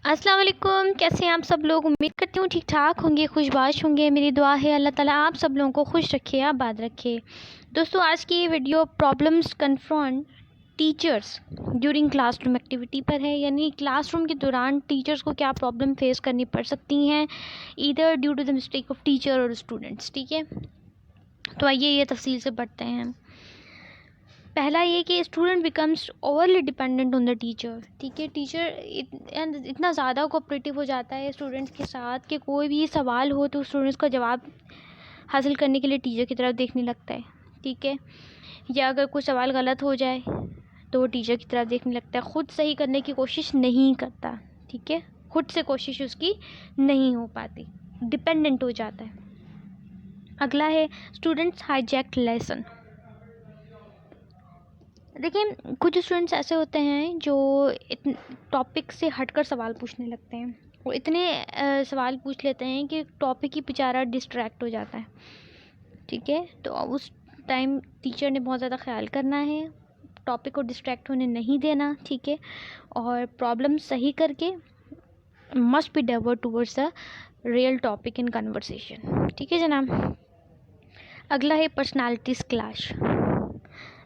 अस्सलाम वालेकुम। कैसे हैं आप सब लोग? उम्मीद करती हूँ ठीक ठाक होंगे, खुशबाश होंगे। मेरी दुआ है अल्लाह ताला आप सब लोगों को खुश रखे, आबाद रखे। दोस्तों, आज की ये video problems confront teachers during classroom activity पर है, यानी क्लासरूम के दौरान टीचर्स को क्या प्रॉब्लम फेस करनी पड़ सकती हैं, either due to the mistake of teacher और स्टूडेंट्स। ठीक है, तो आइए ये तफसील से पढ़ते हैं। पहला ये कि student becomes overly dependent on the teacher. ठीक है, टीचर इतना ज़्यादा कोऑपरेटिव हो जाता है स्टूडेंट्स के साथ कि कोई भी सवाल हो तो स्टूडेंट्स का जवाब हासिल करने के लिए टीचर की तरफ देखने लगता है। ठीक है, या अगर कोई सवाल गलत हो जाए तो वो टीचर की तरफ देखने लगता है, ख़ुद सही करने की कोशिश नहीं करता। ठीक है, खुद से कोशिश उसकी नहीं हो पाती, डिपेंडेंट हो जाता है। अगला है स्टूडेंट्स हाईजैक लेसन। देखिए, कुछ स्टूडेंट्स ऐसे होते हैं जो टॉपिक से हटकर सवाल पूछने लगते हैं। वो इतने सवाल पूछ लेते हैं कि टॉपिक ही बेचारा डिस्ट्रैक्ट हो जाता है। ठीक है, तो उस टाइम टीचर ने बहुत ज़्यादा ख्याल करना है, टॉपिक को डिस्ट्रैक्ट होने नहीं देना। ठीक है, और प्रॉब्लम सही करके must be divert towards the real topic in conversation. ठीक है जनाब। अगला है पर्सनालिटीज़ क्लैश।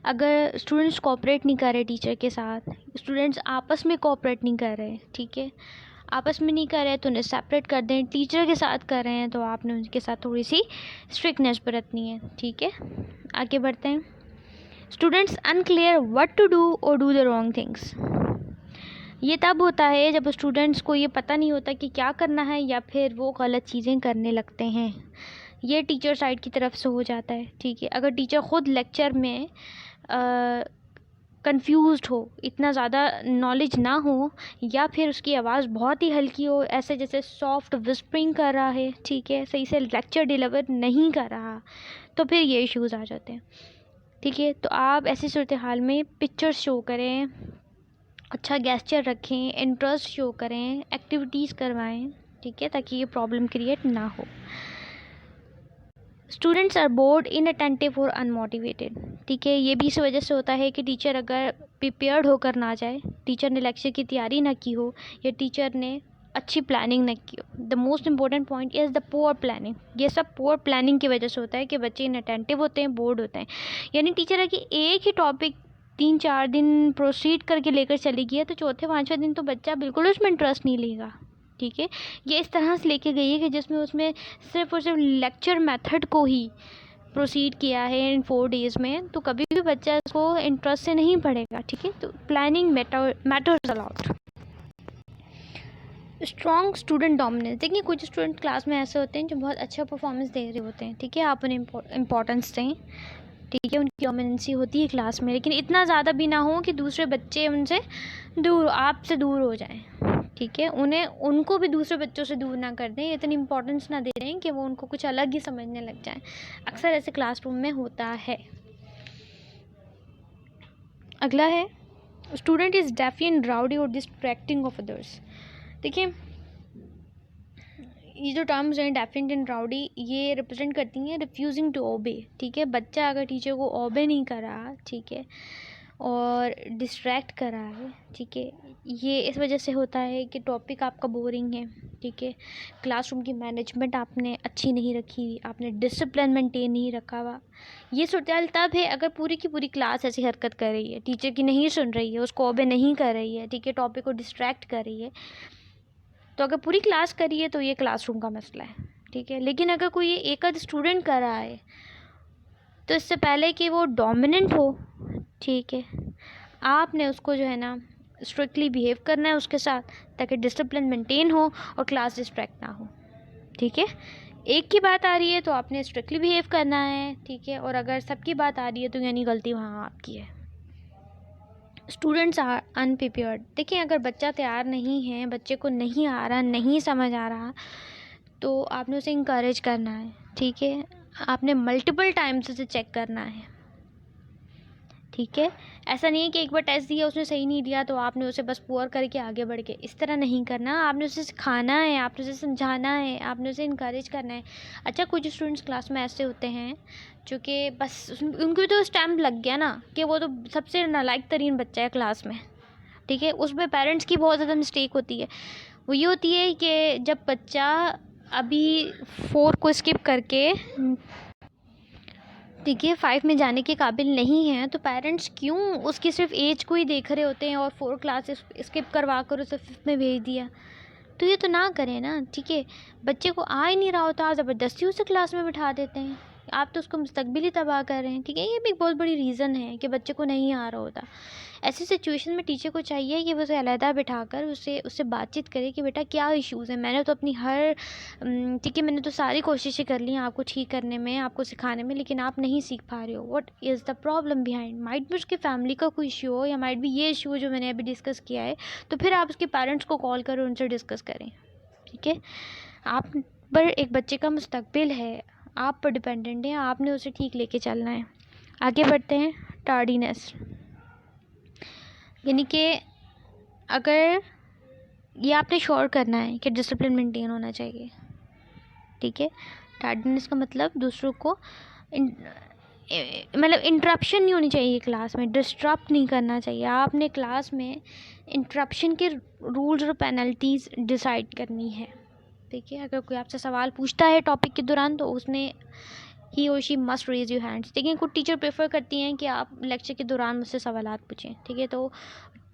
अगर स्टूडेंट्स कोऑपरेट नहीं कर रहे टीचर के साथ, स्टूडेंट्स आपस में कोऑपरेट नहीं कर रहे, ठीक है, आपस में नहीं कर रहे तो उन्हें सेपरेट कर दें। टीचर के साथ कर रहे हैं तो आपने उनके साथ थोड़ी सी स्ट्रिक्टनेस बरतनी है। ठीक है, आगे बढ़ते हैं। Students unclear what to do और डू द रॉन्ग थिंग्स। ये तब होता है जब स्टूडेंट्स को ये पता नहीं होता कि क्या करना है, या फिर वो गलत चीज़ें करने लगते हैं। ये टीचर साइड की तरफ से हो जाता है। ठीक है, अगर टीचर ख़ुद लेक्चर में कंफ्यूज्ड हो, इतना ज़्यादा नॉलेज ना हो, या फिर उसकी आवाज़ बहुत ही हल्की हो, ऐसे जैसे सॉफ्ट विस्परिंग कर रहा है, ठीक है, सही से लेक्चर डिलीवर नहीं कर रहा, तो फिर ये इश्यूज़ आ जाते हैं। ठीक है, तो आप ऐसी सूरत हाल में पिक्चर्स शो करें, अच्छा गेस्चर रखें, इंटरेस्ट शो करें, एक्टिविटीज़ करवाएं। ठीक है, ताकि ये प्रॉब्लम क्रिएट ना हो। स्टूडेंट्स आर बोर्ड, इनअटेंटिव और अनमोटिवेटेड। ठीक है, ये भी इस वजह से होता है कि टीचर अगर प्रिपेयर्ड होकर ना जाए, टीचर ने लेक्चर की तैयारी ना की हो, या टीचर ने अच्छी प्लानिंग ना की हो। The most important point is the poor planning. ये सब पुअर प्लानिंग की वजह से होता है कि बच्चे इनअटेंटिव होते हैं, बोर्ड होते हैं। यानी टीचर अगर एक ही टॉपिक 3-4 दिन प्रोसीड करके लेकर चली गई है तो चौथे 5वें दिन तो बच्चा बिल्कुल उसमें इंटरेस्ट नहीं लेगा। ठीक है, ये इस तरह से लेके गई है कि जिसमें उसमें सिर्फ और सिर्फ लेक्चर मेथड को ही प्रोसीड किया है इन 4 डेज़ में, तो कभी भी बच्चा इसको इंटरेस्ट से नहीं पढ़ेगा। ठीक है, तो planning matters a lot. Strong student dominance. देखिए, कुछ स्टूडेंट क्लास में ऐसे होते हैं जो बहुत अच्छा परफॉर्मेंस दे रहे होते हैं। ठीक है, आप उन्हें इम्पोर्टेंस दें। ठीक है, उनकी डोमिनेंसी होती है क्लास में, लेकिन इतना ज़्यादा भी ना हो कि दूसरे बच्चे उनसे दूर, आपसे दूर हो जाएं। ठीक है, उनको भी दूसरे बच्चों से दूर ना कर दें, इतनी इंपॉर्टेंस ना दे दें कि वो उनको कुछ अलग ही समझने लग जाएं। अक्सर ऐसे क्लासरूम में होता है। अगला है student is DeFi and rowdy और डिस्ट्रैक्टिंग ऑफ अदर्स। देखिए, ये जो टर्म्स हैं डेफिनेट एंड राउडी, ये रिप्रेजेंट करती हैं रिफ्यूजिंग टू ओबे। ठीक है, बच्चा अगर टीचर को ओबे नहीं कर रहा, ठीक है, और डिस्ट्रैक्ट कर रहा है, ठीक है, ये इस वजह से होता है कि टॉपिक आपका बोरिंग है। ठीक है, क्लासरूम की मैनेजमेंट आपने अच्छी नहीं रखी, आपने डिसिप्लिन मेंटेन नहीं रखा हुआ। ये सूरत तब है अगर पूरी की पूरी क्लास ऐसी हरकत कर रही है, टीचर की नहीं सुन रही है, उसको ओबे नहीं कर रही है, ठीक है, टॉपिक को डिस्ट्रैक्ट कर रही है। तो अगर पूरी क्लास करी है तो ये क्लासरूम का मसला है। ठीक है, लेकिन अगर कोई एक आध स्टूडेंट कर रहा है तो इससे पहले कि वो डोमिनेंट हो, ठीक है, आपने उसको जो है ना स्ट्रिक्टली बिहेव करना है उसके साथ, ताकि डिसिप्लिन मेंटेन हो और क्लास डिस्ट्रैक्ट ना हो। ठीक है, एक की बात आ रही है तो आपने स्ट्रिक्टली बिहेव करना है। ठीक है, और अगर सबकी बात आ रही है तो यानी गलती वहाँ आपकी है। Students are unprepared. देखिए, अगर बच्चा तैयार नहीं है, बच्चे को नहीं आ रहा, नहीं समझ आ रहा, तो आपने उसे इंकरेज करना है। ठीक है, आपने मल्टीपल टाइम्स उसे चेक करना है। ठीक है, ऐसा नहीं है कि एक बार टेस्ट दिया उसने सही नहीं दिया तो आपने उसे बस पुअर करके आगे बढ़ के, इस तरह नहीं करना। आपने उसे सिखाना है, आपने उसे समझाना है, आपने उसे इनकरेज करना है। अच्छा, कुछ स्टूडेंट्स क्लास में ऐसे होते हैं जो कि बस उनको तो स्टैम्प लग गया ना कि वो तो सबसे नालायक तरीन बच्चा है क्लास में। ठीक है, उसमें पेरेंट्स की बहुत ज़्यादा मिस्टेक होती है। वो ये होती है कि जब बच्चा अभी 4 को स्किप करके ठीक है 5 में जाने के काबिल नहीं है, तो पेरेंट्स क्यों उसकी सिर्फ एज को ही देख रहे होते हैं और 4 क्लासेस स्किप करवा कर उसे 5th में भेज दिया। तो ये तो ना करें ना, ठीक है। बच्चे को आ ही नहीं रहा होता, ज़बरदस्ती उसे क्लास में बिठा देते हैं। आप तो उसको मुस्तकबिल ही तबाह कर रहे हैं, ठीक है। ये भी एक बहुत बड़ी रीज़न है कि बच्चे को नहीं आ रहा होता। ऐसी सिचुएशन में टीचर को चाहिए कि वो उसे अलहदा बिठाकर उससे बातचीत करे कि बेटा क्या इश्यूज़ हैं। मैंने तो अपनी ठीक है, मैंने तो सारी कोशिशें कर ली हैं आपको ठीक करने में, आपको सिखाने में, लेकिन आप नहीं सीख पा रहे हो। What is the problem behind? Might भी उसकी फैमिली का कोई इशू हो, या माइट भी ये इशू हो जो मैंने अभी डिस्कस किया है। तो फिर आप उसके पेरेंट्स को कॉल करें, उनसे डिस्कस करें, ठीक है। आप पर एक बच्चे का मुस्तकबिल है, आप पर डिपेंडेंट है, आपने उसे ठीक लेके चलना है। आगे बढ़ते हैं। टार्डीनेस, यानी कि अगर ये आपने श्योर करना है कि डिसिप्लिन मेंटेन होना चाहिए, ठीक है। टार्डीनेस का मतलब दूसरों को मतलब इंटरप्शन नहीं होनी चाहिए क्लास में, डिस्टर्ब नहीं करना चाहिए। आपने क्लास में इंटरप्शन के रूल्स और पेनल्टीज़ डिसाइड करनी है, ठीक है। अगर कोई आपसे सवाल पूछता है टॉपिक के दौरान, तो उसने he or she must raise your hands. देखिए, कुछ टीचर प्रेफर करती हैं कि आप लेक्चर के दौरान मुझसे सवालात पूछें, ठीक है। तो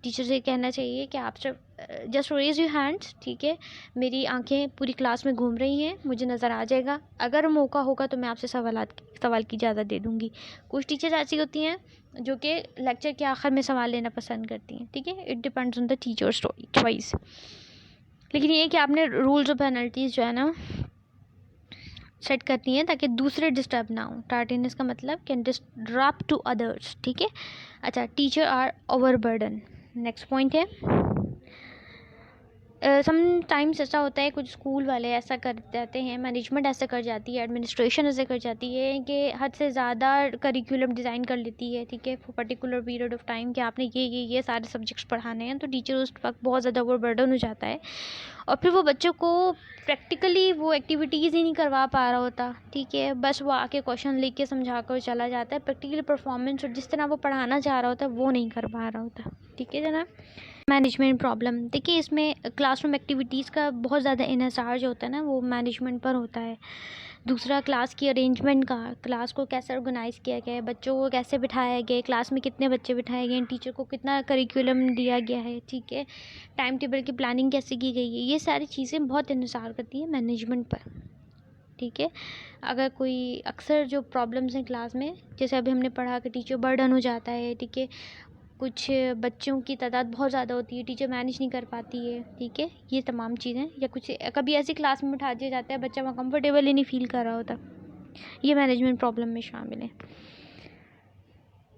टीचर से कहना चाहिए कि आप सिर्फ जस्ट रेज योर हैंड्स, ठीक है। मेरी आंखें पूरी क्लास में घूम रही हैं, मुझे नज़र आ जाएगा, अगर मौका होगा तो मैं आपसे सवाल की इजाज़त दे दूँगी। कुछ टीचर्स ऐसी होती हैं जो कि लेक्चर के आखिर में सवाल लेना पसंद करती हैं, ठीक है। It depends on the teachers choice. लेकिन ये कि आपने रूल्स और पेनल्टीज़ जो है ना सेट करनी है ताकि दूसरे डिस्टर्ब ना हो। टार्डीनेस का मतलब कैन डिस्टर्ब टू अदर्स, ठीक है। अच्छा, teacher are overburden, next point है। समटाइम्स ऐसा होता है, कुछ स्कूल वाले ऐसा कर जाते हैं, मैनेजमेंट ऐसा कर जाती है, एडमिनिस्ट्रेशन ऐसा कर जाती है कि हद से ज़्यादा करिकुलम डिज़ाइन कर लेती है, ठीक है, for particular period of time कि आपने ये सारे सब्जेक्ट्स पढ़ाने हैं। तो टीचर उस वक्त बहुत ज़्यादा ओवरबर्डन हो जाता है और फिर वो बच्चों को प्रैक्टिकली वो एक्टिविटीज़ ही नहीं करवा पा रहा होता, ठीक है। बस वो आके क्वेश्चन लिख के समझा कर चला जाता है, प्रैक्टिकली परफॉर्मेंस और जिस तरह वो पढ़ाना चाह रहा होता है वो नहीं कर पा रहा होता, ठीक है जनाब। मैनेजमेंट प्रॉब्लम, देखिए इसमें क्लासरूम एक्टिविटीज़ का बहुत ज़्यादा इन्हिसार जो होता है ना, वो मैनेजमेंट पर होता है। दूसरा, क्लास की अरेंजमेंट का, क्लास को कैसे ऑर्गेनाइज़ किया गया है, बच्चों को कैसे बिठाया गया है, क्लास में कितने बच्चे बिठाए गए हैं, टीचर को कितना करिकुलम दिया गया है, ठीक है, टाइम टेबल की प्लानिंग कैसे की गई है, ये सारी चीज़ें बहुत इन्हिसार करती हैं मैनेजमेंट पर, ठीक है। अगर कोई अक्सर जो प्रॉब्लम्स हैं क्लास में, जैसे अभी हमने पढ़ा कि टीचर बर्डन हो जाता है, ठीक है, कुछ बच्चों की तादाद बहुत ज़्यादा होती है, टीचर मैनेज नहीं कर पाती है, ठीक है, ये तमाम चीज़ें। या कुछ कभी ऐसी क्लास में बिठा दिया जाता है बच्चा वहाँ कंफर्टेबल ही नहीं फील कर रहा होता, ये मैनेजमेंट प्रॉब्लम में शामिल है।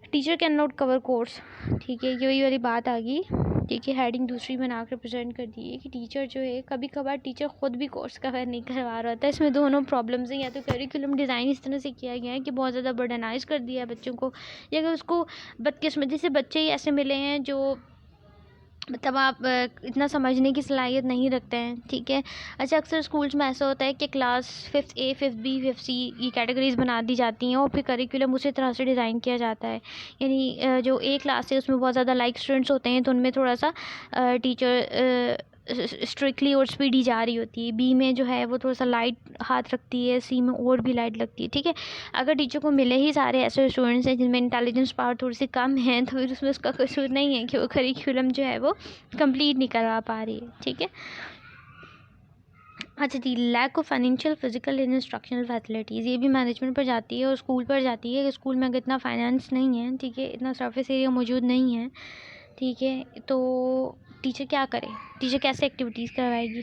Teacher can not cover course, ठीक है, ये वही वाली बात आ गई, ठीक है। हेडिंग दूसरी बना कर प्रेजेंट कर दी है कि टीचर जो है, कभी कभार टीचर ख़ुद भी कोर्स कवर नहीं करवा रहा होता है। इसमें दोनों प्रॉब्लम्स हैं, या तो करिकुलम डिज़ाइन इस तरह से किया गया है कि बहुत ज़्यादा बर्डनाइज कर दिया है बच्चों को, या अगर उसको बदकिस्मती से बच्चे ही ऐसे मिले हैं जो मतलब आप इतना समझने की सलाहियत नहीं रखते हैं, ठीक है। अच्छा, अक्सर स्कूल्स में ऐसा होता है कि class 5th A 5th B 5th C ये कैटेगरीज़ बना दी जाती हैं और फिर करिकुलम उसी तरह से डिज़ाइन किया जाता है। यानी जो A क्लास है उसमें बहुत ज़्यादा लाइक स्टूडेंट्स होते हैं, तो उनमें थोड़ा सा टीचर स्ट्रिक्टली और स्पीडी जा रही होती है। बी में जो है वो थोड़ा सा लाइट हाथ रखती है, सी में और भी लाइट लगती है, ठीक है। अगर टीचर को मिले ही सारे ऐसे स्टूडेंट्स हैं जिनमें इंटेलिजेंस पावर थोड़ी सी कम है, तो फिर उसमें उसका कसूर नहीं है कि वो करिकुलम जो है वो कंप्लीट नहीं करवा पा रही है, ठीक है। अच्छा जी, lack of financial physical and instructional facilities, ये भी मैनेजमेंट पर जाती है और स्कूल पर जाती है कि स्कूल में अगर इतना फाइनेंस नहीं है, ठीक है, इतना सरफेस एरिया मौजूद नहीं है, ठीक है, तो टीचर क्या करे, टीचर कैसे एक्टिविटीज़ करवाएगी,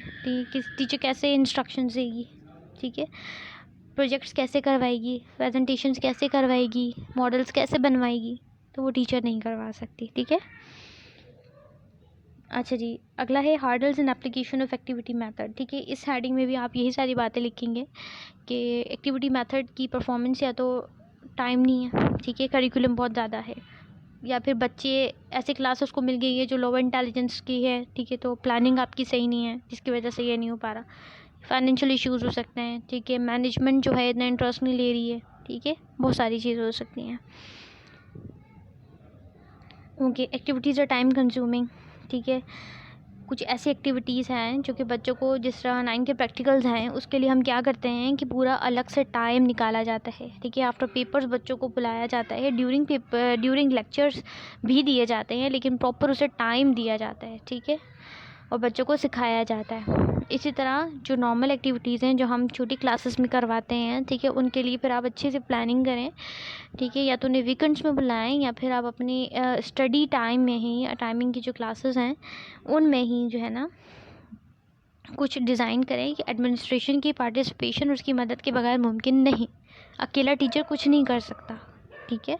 टीचर कैसे इंस्ट्रक्शन देगी, ठीक है, प्रोजेक्ट्स कैसे करवाएगी, प्रेजेंटेशंस कैसे करवाएगी, मॉडल्स कैसे बनवाएगी, तो वो टीचर नहीं करवा सकती, ठीक है। अच्छा जी, अगला है hurdles in application of activity method, ठीक है। इस हेडिंग में भी आप यही सारी बातें लिखेंगे कि एक्टिविटी मेथड की परफॉर्मेंस या तो टाइम नहीं है, ठीक है, करिकुलम बहुत ज़्यादा है, या फिर बच्चे ऐसे क्लासेस को मिल गई है जो लोअर इंटेलिजेंस की है, ठीक है, तो प्लानिंग आपकी सही नहीं है जिसकी वजह से ये नहीं हो पा रहा। फाइनेंशियल इश्यूज़ हो सकते हैं, ठीक है, मैनेजमेंट जो है इतना इंटरेस्ट नहीं ले रही है, ठीक है, बहुत सारी चीज़ें हो सकती हैं। Okay, activities are time consuming, ठीक है, कुछ ऐसी एक्टिविटीज़ हैं जो कि बच्चों को, जिस तरह 9 के प्रैक्टिकल्स हैं, उसके लिए हम क्या करते हैं कि पूरा अलग से टाइम निकाला जाता है, ठीक है। आफ्टर पेपर्स बच्चों को बुलाया जाता है, ड्यूरिंग लेक्चर्स भी दिए जाते हैं, लेकिन प्रॉपर उसे टाइम दिया जाता है, ठीक है, और बच्चों को सिखाया जाता है। इसी तरह जो नॉर्मल एक्टिविटीज़ हैं जो हम छोटी क्लासेस में करवाते हैं, ठीक है, उनके लिए फिर आप अच्छे से प्लानिंग करें, ठीक है। या तो उन्हें वीकेंड्स में बुलाएं या फिर आप अपनी स्टडी टाइम में ही, टाइमिंग की जो क्लासेस हैं उनमें ही जो है ना कुछ डिज़ाइन करें कि एडमिनिस्ट्रेशन की पार्टिसिपेशन उसकी मदद के बगैर मुमकिन नहीं, अकेला टीचर कुछ नहीं कर सकता, ठीक है।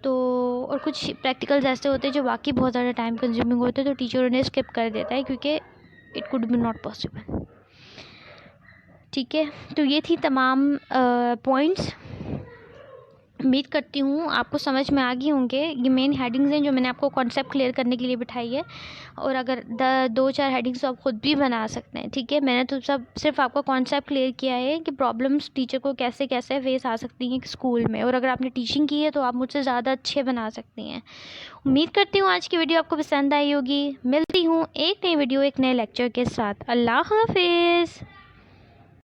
तो और कुछ प्रैक्टिकल्स ऐसे होते हैं जो बाकी बहुत ज़्यादा टाइम कंज्यूमिंग होते हैं, तो टीचर उन्हें स्किप कर देता है क्योंकि it could be not possible, ठीक है। तो ये थी तमाम पॉइंट्स। उम्मीद करती हूँ आपको समझ में आ गए होंगे। ये मेन हेडिंग्स हैं जो मैंने आपको कॉन्सेप्ट क्लियर करने के लिए बिठाई है, और अगर 2-4 हेडिंग्स तो आप खुद भी बना सकते हैं, ठीक है। मैंने तो सब सिर्फ आपका कॉन्सेप्ट क्लियर किया है कि प्रॉब्लम्स टीचर को कैसे कैसे फेस आ सकती हैं स्कूल में, और अगर आपने टीचिंग की है तो आप मुझसे ज़्यादा अच्छे बना सकती हैं। उम्मीद करती हूँ आज की वीडियो आपको पसंद आई होगी। मिलती हूँ एक नई वीडियो एक नए लेक्चर के साथ। अल्लाह हाफिज़।